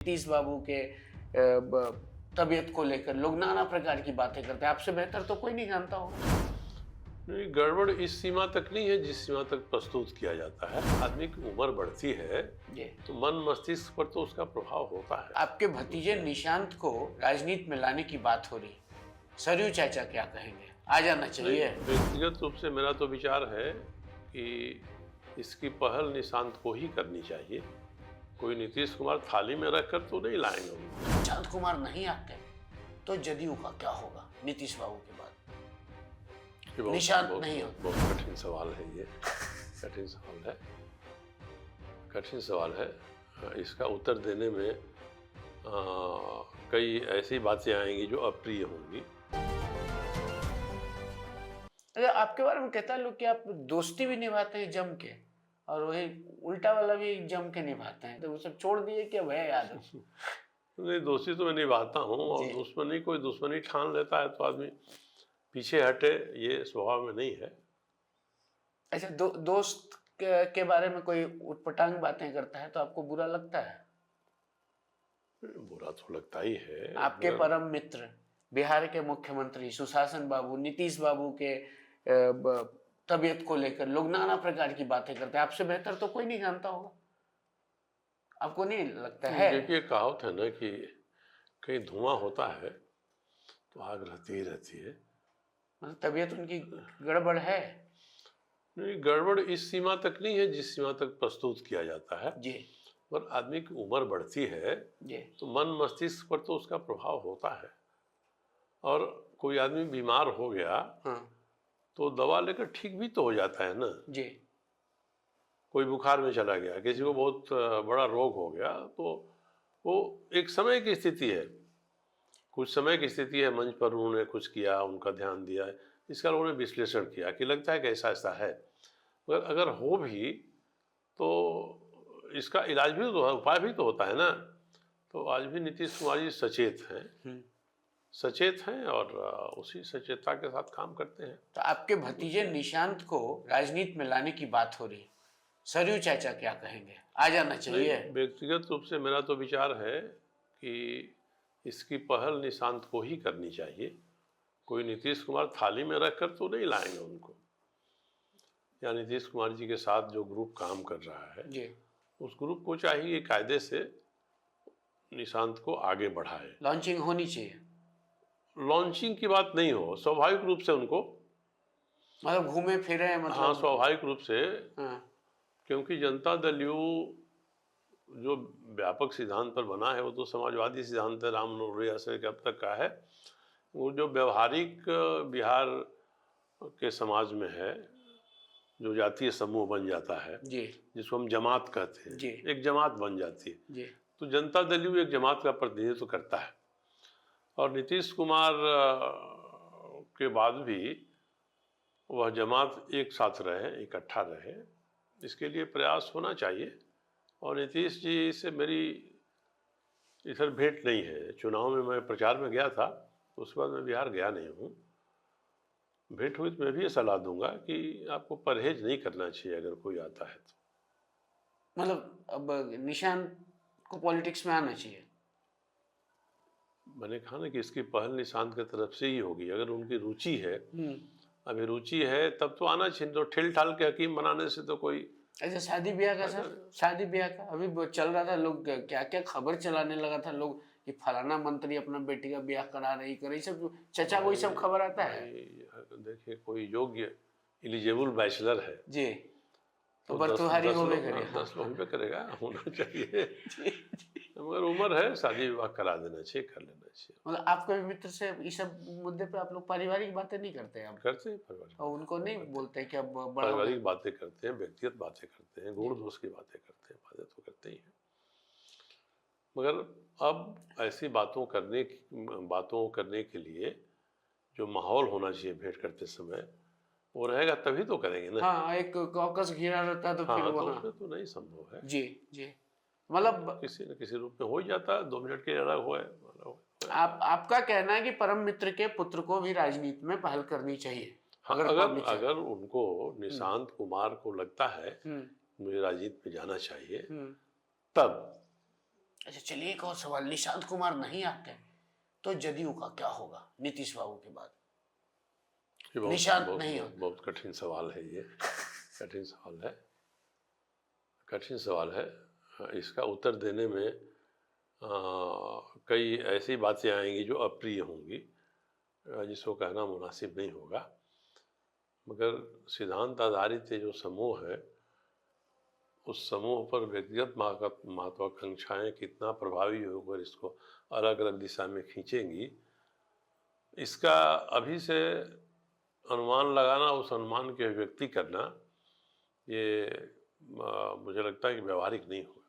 नीतीश बाबू के तबीयत को लेकर लोग नाना प्रकार की बातें करते हैं। आपसे बेहतर तो कोई नहीं जानता हो। नहीं, गड़बड़ इस सीमा तक नहीं है जिस सीमा तक प्रस्तुत किया जाता है। आदमी की उम्र बढ़ती है तो मन मस्तिष्क पर तो उसका प्रभाव होता है। आपके भतीजे निशांत को राजनीति में लाने की बात हो रही, सरयू चाचा क्या कहेंगे? आ जाना चाहिए? व्यक्तिगत रूप से मेरा तो विचार है कि इसकी पहल निशांत को ही करनी चाहिए। कोई नीतीश कुमार थाली में रखकर तो नहीं लाएंगे उनको। निशांत कुमार नहीं आते तो जदयू का क्या होगा नीतीश बाबू के बाद? निशांत नहीं होता। बहुत कठिन सवाल है ये। कठिन सवाल है। इसका उत्तर देने में कई ऐसी बातें आएंगी जो अप्रिय होंगी। अरे आपके बारे में कहता है लोग कि आप दोस्ती भी निभाते हैं जम के, और वही उल्टा वाला भी जम के निभाते हैं, तो वो सब छोड़ दिए क्या भैया याद? नहीं, दोस्ती तो मैं निभाता हूँ, और दुश्मनी कोई दुश्मनी ठान लेता है तो आदमी पीछे हटे, ये स्वभाव में नहीं है। अच्छा, दोस्त के बारे में कोई उटपटांग बातें करता है तो आपको बुरा लगता है? बुरा तो लगता ही है। आपके परम मित्र बिहार के मुख्यमंत्री सुशासन बाबू, नीतीश बाबू के तबीयत को लेकर लोग नाना प्रकार की बातें करते हैं। आपसे बेहतर तो कोई नहीं जानता होगा। आपको नहीं लगता है? देखिए, कहावत है ना कि कहीं धुआं होता है तो आग रहती ही रहती है। मतलब तबीयत उनकी गड़बड़ है? नहीं, गड़बड़ इस सीमा तक नहीं है जिस सीमा तक प्रस्तुत किया जाता है जी। पर आदमी की उम्र बढ़ती है तो मन मस्तिष्क पर तो उसका प्रभाव होता है। और कोई आदमी बीमार हो गया तो दवा लेकर ठीक भी तो हो जाता है ना जी। कोई बुखार में चला गया, किसी को बहुत बड़ा रोग हो गया, तो वो एक समय की स्थिति है, कुछ समय की स्थिति है। मंच पर उन्होंने कुछ किया, उनका ध्यान दिया, इसका उन्होंने विश्लेषण किया कि लगता है कि ऐसा ऐसा है। मगर अगर हो भी तो इसका इलाज भी तो है, उपाय भी तो होता है ना। तो आज भी नीतीश कुमार जी सचेत हैं और उसी सचेतता के साथ काम करते हैं। तो आपके भतीजे निशांत को राजनीति में लाने की बात हो रही, सरयू चाचा क्या कहेंगे? आ जाना चाहिए? व्यक्तिगत रूप से मेरा तो विचार है कि इसकी पहल निशांत को ही करनी चाहिए। कोई नीतीश कुमार थाली में रखकर तो नहीं लाएंगे उनको, या नीतीश कुमार जी के साथ जो ग्रुप काम कर रहा है जी, उस ग्रुप को चाहिए कायदे से निशांत को आगे बढ़ाए। लॉन्चिंग होनी चाहिए। लॉन्चिंग की बात नहीं हो, स्वाभाविक रूप से उनको, मतलब घूमे फिरे, मतलब हाँ, स्वाभाविक रूप से। क्योंकि जनता दल यू जो व्यापक सिद्धांत पर बना है वो तो समाजवादी सिद्धांत है, रामनोरिया से अब तक का है। वो जो व्यवहारिक बिहार के समाज में है, जो जातीय समूह बन जाता है जी, जिसको हम जमात कहते हैं, एक जमात बन जाती है जी। तो जनता दल यू एक जमात का प्रतिनिधित्व करता है। और नीतीश कुमार के बाद भी वह जमात एक साथ रहे, इकट्ठा रहे, इसके लिए प्रयास होना चाहिए। और नीतीश जी से मेरी इधर भेंट नहीं है। चुनाव में मैं प्रचार में गया था, उसके बाद मैं बिहार गया नहीं हूँ। भेंट हुई तो मैं भी ये सलाह दूंगा कि आपको परहेज नहीं करना चाहिए अगर कोई आता है तो। मतलब अब निशांत को पॉलिटिक्स में आना चाहिए? मैंने कहा ना कि इसकी पहल निशांत की तरफ से ही होगी। अगर उनकी रुचि है, अभी रुचि है, तब तो आना चाहिए। तो ठेल ठाल के हकीम बनाने से तो कोई। ऐसा शादी ब्याह का सर, शादी ब्याह का अभी चल रहा था, लोग क्या क्या खबर चलाने लगा था लोग कि फलाना मंत्री अपना बेटी का ब्याह करा रही करे, सब चचा को सब खबर आता है। देखिए, कोई योग्य एलिजिबल बैचलर है जी तो बर्तुहारी होवे करे, 10 लोग पे करेगा, होना चाहिए। मगर उम्र है, शादी विवाह करा देना चाहिए, कर लेना चाहिए। मतलब आपके मित्र से इस सब मुद्दे पे आप लोग पारिवारिक बातें नहीं करते? आप करते हैं पारिवारिक, और उनको नहीं बोलते कि अब बड़ा पारिवारिक बातें करते हैं, व्यक्तिगत बातें करते हैं, गुण दोष की बातें करते हैं, बातें तो करते ही हैं। मगर अब ऐसी बातों करने के लिए जो माहौल होना चाहिए भेंट करते समय, वो रहेगा तभी तो करेंगे ना। हाँ, एक कॉकस घिरा रहता तो फिर तो उसमें तो नहीं संभव है। जी जी, मतलब किसी न किसी रूप में हो ही जाता है, 2 मिनट के अलग हुए। आपका कहना है कि परम मित्र के पुत्र को भी राजनीति में पहल करनी चाहिए? हाँ, अगर उनको निशांत कुमार को लगता है मुझे राजनीति में जाना चाहिए, तब अच्छा चलिए, एक और सवाल, निशांत कुमार नहीं आते तो जदयू का क्या होगा नीतीश बाबू के बाद? ये बहुत निशांत बहुत नहीं बहुत, होते। बहुत कठिन सवाल है ये। कठिन सवाल है, कठिन सवाल है। इसका उत्तर देने में कई ऐसी बातें आएंगी जो अप्रिय होंगी, जिसको कहना मुनासिब नहीं होगा। मगर सिद्धांत आधारित ये जो समूह है, उस समूह पर व्यक्तिगत महत्वाकांक्षाएं कितना प्रभावी होकर इसको अलग अलग दिशा में खींचेंगी, इसका अभी से अनुमान लगाना, उस अनुमान की अभिव्यक्ति करना, ये मुझे लगता है कि व्यवहारिक नहीं होगा।